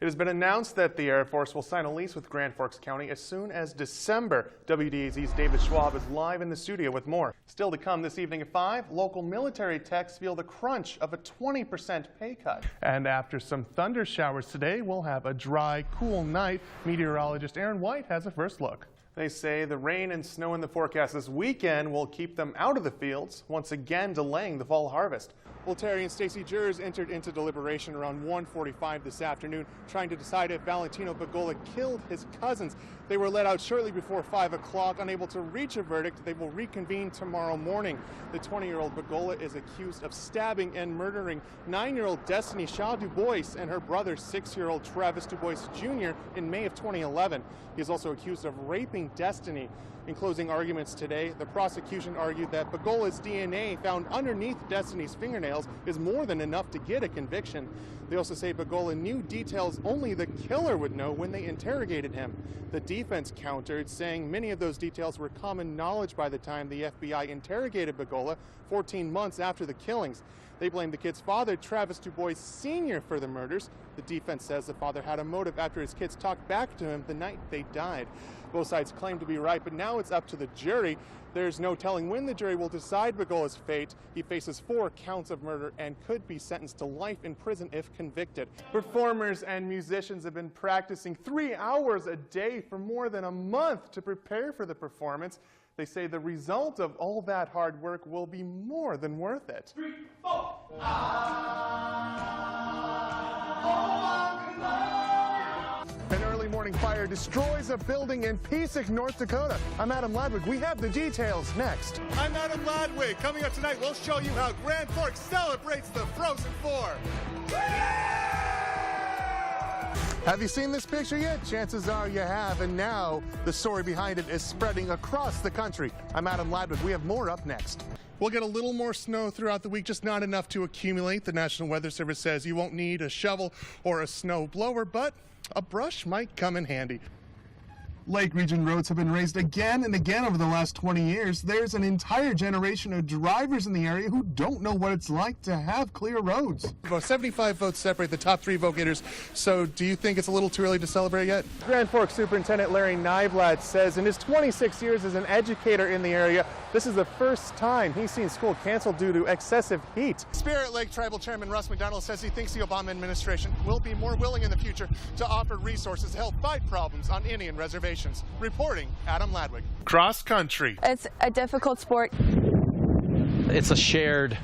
It has been announced that the Air Force will sign a lease with Grand Forks County as soon as December. WDAZ's David Schwab is live in the studio with more. Still to come this evening at 5, local military techs feel the crunch of a 20% pay cut. And after some thunder showers today, we'll have a dry, cool night. Meteorologist Aaron White has a first look. They say the rain and snow in the forecast this weekend will keep them out of the fields, once again delaying the fall harvest. Well, Terry and Stacy, jurors entered into deliberation around 1:45 this afternoon, trying to decide if Valentino Bagola killed his cousins. They were let out shortly before 5 o'clock. Unable to reach a verdict, they will reconvene tomorrow morning. The 20-year-old Bagola is accused of stabbing and murdering 9-year-old Destiny Shaw DuBois and her brother, 6-year-old Travis DuBois Jr. in May of 2011. He is also accused of raping Destiny. In closing arguments today, the prosecution argued that Bagola's DNA found underneath Destiny's fingernails is more than enough to get a conviction. They also say Bagola knew details only the killer would know when they interrogated him. The defense countered, saying many of those details were common knowledge by the time the FBI interrogated Bagola 14 months after the killings. They blamed the kid's father, Travis DuBois Sr., for the murders. The defense says the father had a motive after his kids talked back to him the night they died. Both sides claim to be right, but now it's up to the jury. There's no telling when the jury will decide Bagola's fate. He faces 4 counts of murder and could be sentenced to life in prison if convicted. Performers and musicians have been practicing 3 hours a day for more than a month to prepare for the performance. They say the result of all that hard work will be more than worth it. 3, 4. An early morning fire destroys a building in Pisac, North Dakota. I'm Adam Ladwig. We have the details next. I'm Adam Ladwig. Coming up tonight, we'll show you how Grand Forks celebrates the Frozen Four. Have you seen this picture yet? Chances are you have, and now the story behind it is spreading across the country. I'm Adam Ladwig. We have more up next. We'll get a little more snow throughout the week, just not enough to accumulate. The National Weather Service says you won't need a shovel or a snow blower, but a brush might come in handy. Lake region roads have been raised again and again over the last 20 years. There's an entire generation of drivers in the area who don't know what it's like to have clear roads. About 75 votes separate the top 3 vote getters. So do you think it's a little too early to celebrate yet? Grand Forks Superintendent Larry Nyblad says in his 26 years as an educator in the area, this is the first time he's seen school canceled due to excessive heat. Spirit Lake Tribal Chairman Russ McDonald says he thinks the Obama administration will be more willing in the future to offer resources to help fight problems on Indian reservations. Reporting, Adam Ladwig. Cross country. It's a difficult sport. It's a shared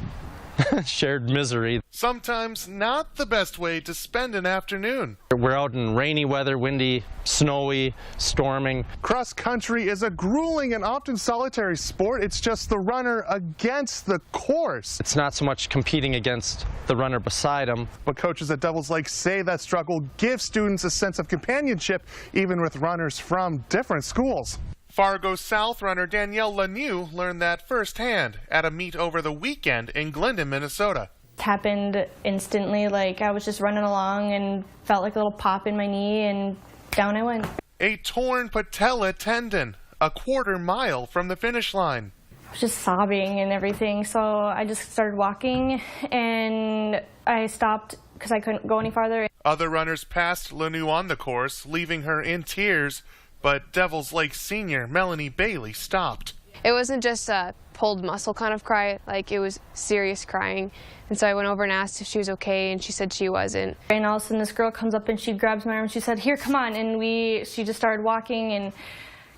misery. Sometimes not the best way to spend an afternoon. We're out in rainy weather, windy, snowy, storming. Cross country is a grueling and often solitary sport. It's just the runner against the course. It's not so much competing against the runner beside him. But coaches at Devils Lake say that struggle gives students a sense of companionship, even with runners from different schools. Fargo South runner Danielle Lanoux learned that firsthand at a meet over the weekend in Glendon, Minnesota. It happened instantly, like I was just running along and felt like a little pop in my knee and down I went. A torn patella tendon, a quarter mile from the finish line. I was just sobbing and everything, so I just started walking and I stopped because I couldn't go any farther. Other runners passed Lanoux on the course, leaving her in tears. But Devils Lake senior Melanie Bailey stopped. It wasn't just a pulled muscle kind of cry, like it was serious crying. And so I went over and asked if she was okay, and she said she wasn't. And all of a sudden this girl comes up and she grabs my arm and she said, "Here, come on." And she just started walking and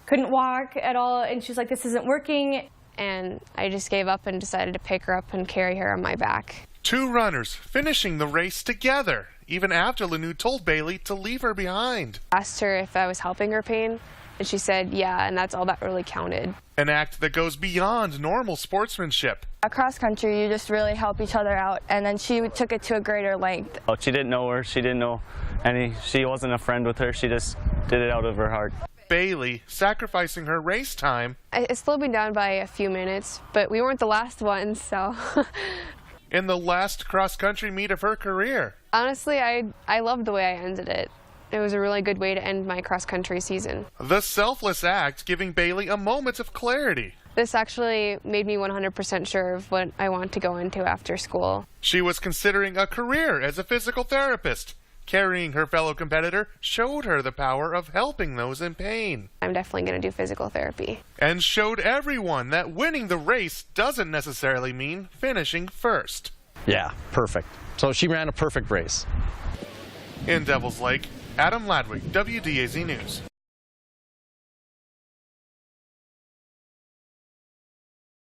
couldn't walk at all. And she's like, "This isn't working." And I just gave up and decided to pick her up and carry her on my back. 2 runners finishing the race together, even after Lanoux told Bailey to leave her behind. I asked her if I was helping her pain, and she said yeah, and that's all that really counted. An act that goes beyond normal sportsmanship. Across country, you just really help each other out, and then she took it to a greater length. Oh, she didn't know her. She didn't know she wasn't a friend with her. She just did it out of her heart. Bailey sacrificing her race time. It slowed me down by a few minutes, but we weren't the last ones, so. In the last cross-country meet of her career. Honestly, I loved the way I ended it. It was a really good way to end my cross-country season. The selfless act giving Bailey a moment of clarity. This actually made me 100% sure of what I want to go into after school. She was considering a career as a physical therapist. Carrying her fellow competitor showed her the power of helping those in pain. I'm definitely going to do physical therapy. And showed everyone that winning the race doesn't necessarily mean finishing first. Yeah, perfect. So she ran a perfect race. In Devils Lake, Adam Ladwig, WDAZ News.